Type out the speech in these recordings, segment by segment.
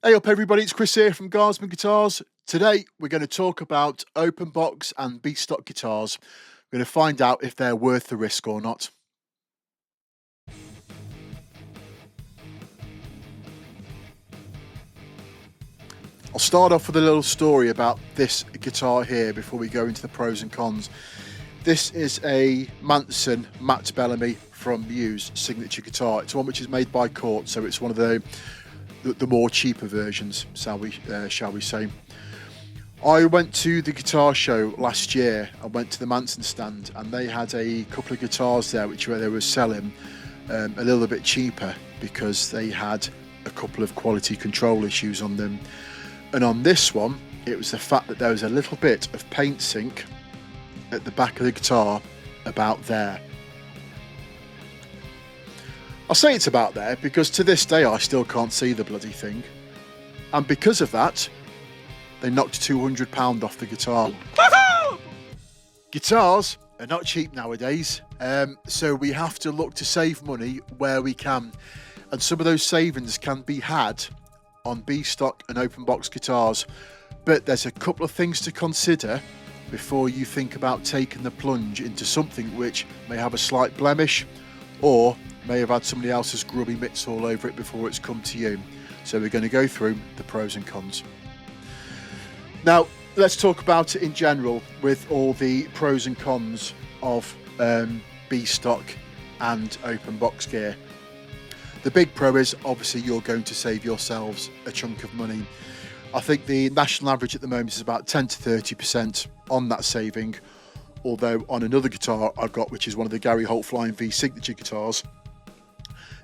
Hey up everybody, it's Chris here from Guardsman Guitars. Today we're going to talk about open box and B stock guitars. We're going to find out if they're worth the risk or not. I'll start off with a little story about this guitar here before we go into the pros and cons. This is a Manson Matt Bellamy from Muse signature guitar. It's one which is made by Cort, so it's one of the more cheaper versions, shall we say. I went to the guitar show last year. I went to the Manson stand and they had a couple of guitars there which they were selling a little bit cheaper because they had a couple of quality control issues on them. And on this one, it was the fact that there was a little bit of paint sink at the back of the guitar about there. I'll say it's about there because to this day I still can't see the bloody thing. And because of that, they knocked £200 off the guitar. Woohoo! Guitars are not cheap nowadays, so we have to look to save money where we can. And some of those savings can be had on B stock and open box guitars. But there's a couple of things to consider before you think about taking the plunge into something which may have a slight blemish or may have had somebody else's grubby mitts all over it before it's come to you. So we're going to go through the pros and cons. Now, let's talk about it in general with all the pros and cons of B stock and open box gear. The big pro is obviously you're going to save yourselves a chunk of money. I think the national average at the moment is about 10 to 30% on that saving, although on another guitar I've got, which is one of the Gary Holt Flying V signature guitars,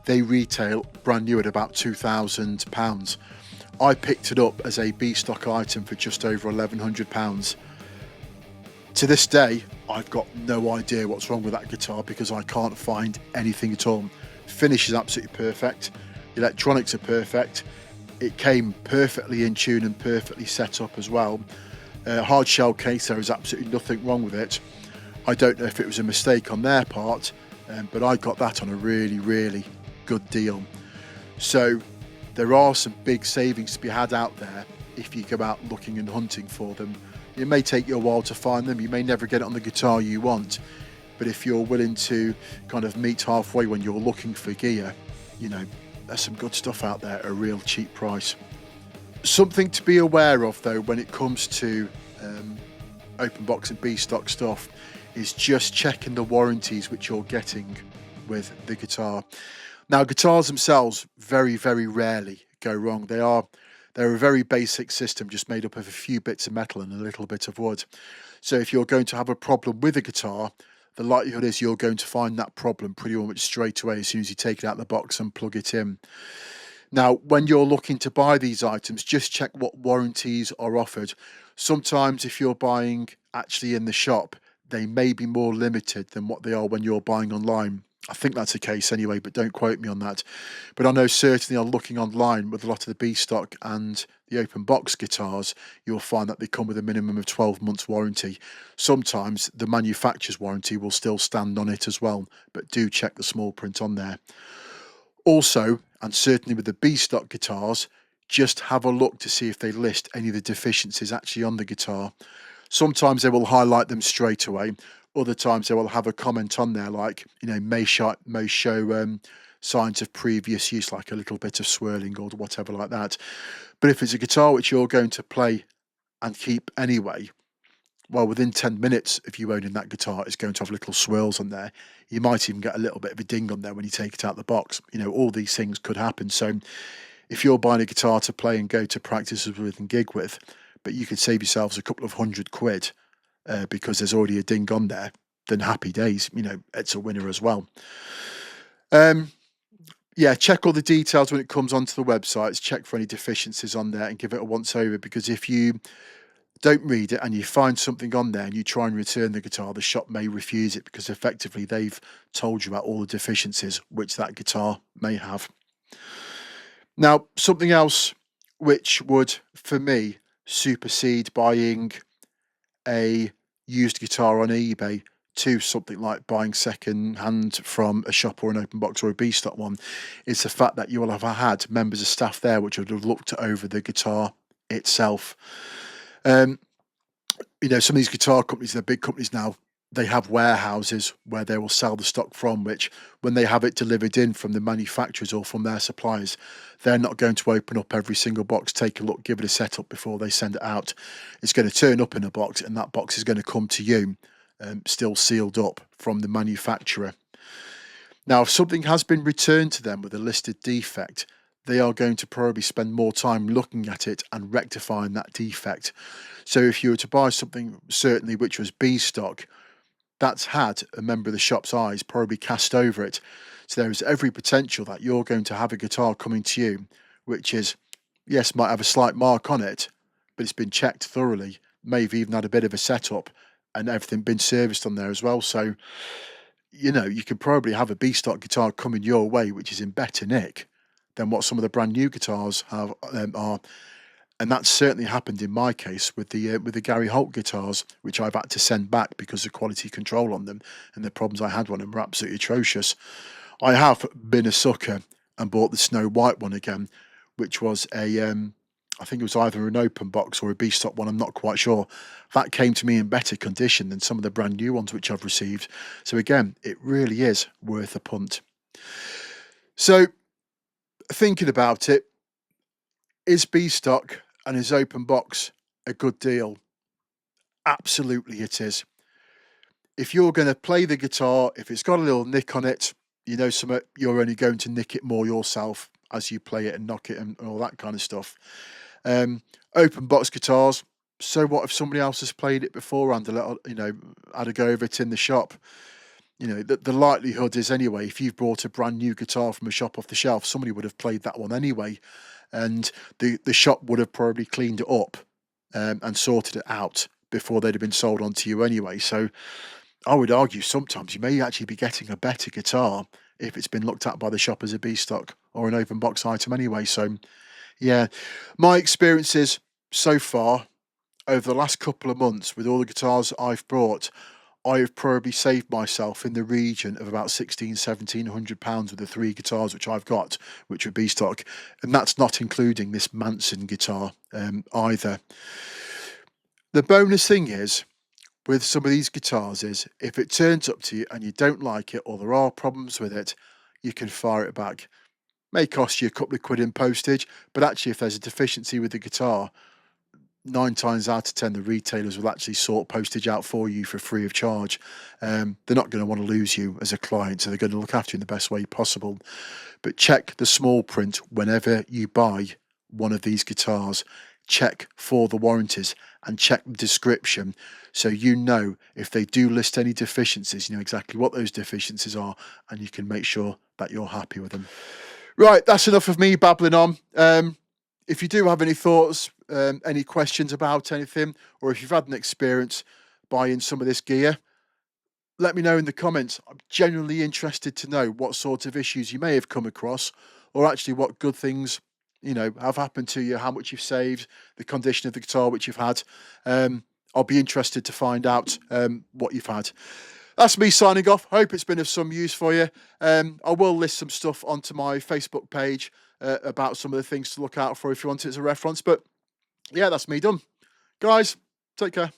they retail brand new at about £2,000. I picked it up as a B stock item for just over £1,100. To this day, I've got no idea what's wrong with that guitar because I can't find anything at all. Finish is absolutely perfect. The electronics are perfect. It came perfectly in tune and perfectly set up as well. Hard shell case, there is absolutely nothing wrong with it. I don't know if it was a mistake on their part, but I got that on a really, really good deal. So there are some big savings to be had out there if you go out looking and hunting for them. It may take you a while to find them. You may never get it on the guitar you want, but if you're willing to kind of meet halfway when you're looking for gear, you know, there's some good stuff out there at a real cheap price. Something to be aware of though when it comes to open box and B stock stuff is just checking the warranties which you're getting with the guitar. Now, guitars themselves very, very rarely go wrong. They're a very basic system just made up of a few bits of metal and a little bit of wood. So if you're going to have a problem with a guitar, the likelihood is you're going to find that problem pretty much straight away as soon as you take it out of the box and plug it in. Now, when you're looking to buy these items, just check what warranties are offered. Sometimes if you're buying actually in the shop, they may be more limited than what they are when you're buying online. I think that's the case anyway, but don't quote me on that. But I know certainly on looking online with a lot of the B stock and the open box guitars, you'll find that they come with a minimum of 12 months warranty. Sometimes the manufacturer's warranty will still stand on it as well, but do check the small print on there. Also, and certainly with the B stock guitars, just have a look to see if they list any of the deficiencies actually on the guitar. Sometimes they will highlight them straight away. Other times they will have a comment on there like, you know, may show signs of previous use, like a little bit of swirling or whatever like that. But if it's a guitar which you're going to play and keep anyway, well, within 10 minutes of you owning that guitar, it's going to have little swirls on there. You might even get a little bit of a ding on there when you take it out of the box. You know, all these things could happen. So if you're buying a guitar to play and go to practices with and gig with, but you could save yourselves a couple of £100 because there's already a ding on there, then happy days. You know, it's a winner as well. Yeah, check all the details when it comes onto the websites. Check for any deficiencies on there and give it a once over, because if you don't read it and you find something on there and you try and return the guitar, the shop may refuse it because effectively they've told you about all the deficiencies which that guitar may have. Now, something else which would, for me, supersede buying a used guitar on eBay to something like buying second hand from a shop or an open box or a B stock one is the fact that you will have had members of staff there which would have looked over the guitar itself. Some of these guitar companies, they're big companies now, they have warehouses where they will sell the stock from, which when they have it delivered in from the manufacturers or from their suppliers, they're not going to open up every single box, take a look, give it a setup before they send it out. It's going to turn up in a box, and that box is going to come to you still sealed up from the manufacturer. Now, if something has been returned to them with a listed defect, they are going to probably spend more time looking at it and rectifying that defect. So if you were to buy something, certainly which was B stock, that's had a member of the shop's eyes probably cast over it. So there is every potential that you're going to have a guitar coming to you, which is, yes, might have a slight mark on it, but it's been checked thoroughly, may have even had a bit of a setup, and everything been serviced on there as well. So, you could probably have a B stock guitar coming your way, which is in better nick than what some of the brand new guitars are. And that's certainly happened in my case with the Gary Holt guitars, which I've had to send back because of quality control on them, and the problems I had on them were absolutely atrocious. I have been a sucker and bought the Snow White one again, which was I think it was either an open box or a B stock one, I'm not quite sure. That came to me in better condition than some of the brand new ones which I've received. So again, it really is worth a punt. So thinking about it, is B stock and is open box a good deal? Absolutely it is. If you're going to play the guitar, if it's got a little nick on it, you're only going to nick it more yourself as you play it and knock it and all that kind of stuff. Open box guitars, so what if somebody else has played it beforehand, had a go of it in the shop? The likelihood is anyway, if you've bought a brand new guitar from a shop off the shelf, somebody would have played that one anyway, and the shop would have probably cleaned it up and sorted it out before they'd have been sold on to you anyway. So I would argue sometimes you may actually be getting a better guitar if it's been looked at by the shop as a B stock or an open box item anyway. So yeah, my experiences so far over the last couple of months with all the guitars I've brought, I have probably saved myself in the region of about £1,700 with the 3 guitars which I've got, which are B stock, and that's not including this Manson guitar either. The bonus thing is, with some of these guitars is, if it turns up to you and you don't like it or there are problems with it, you can fire it back. May cost you a couple of quid in postage, but actually if there's a deficiency with the guitar, 9 times out of 10 the retailers will actually sort postage out for you for free of charge. They're not going to want to lose you as a client, so they're going to look after you in the best way possible. But check the small print whenever you buy one of these guitars. Check for the warranties and check the description, so if they do list any deficiencies, you know exactly what those deficiencies are, and you can make sure that you're happy with them. Right, that's enough of me babbling on. If you do have any thoughts, any questions about anything, or if you've had an experience buying some of this gear, let me know in the comments. I'm genuinely interested to know what sort of issues you may have come across, or actually what good things have happened to you, how much you've saved, the condition of the guitar which you've had. I'll be interested to find out what you've had. That's me signing off. Hope it's been of some use for you. I will list some stuff onto my Facebook page about some of the things to look out for if you want it as a reference. But yeah, that's me done. Guys, take care.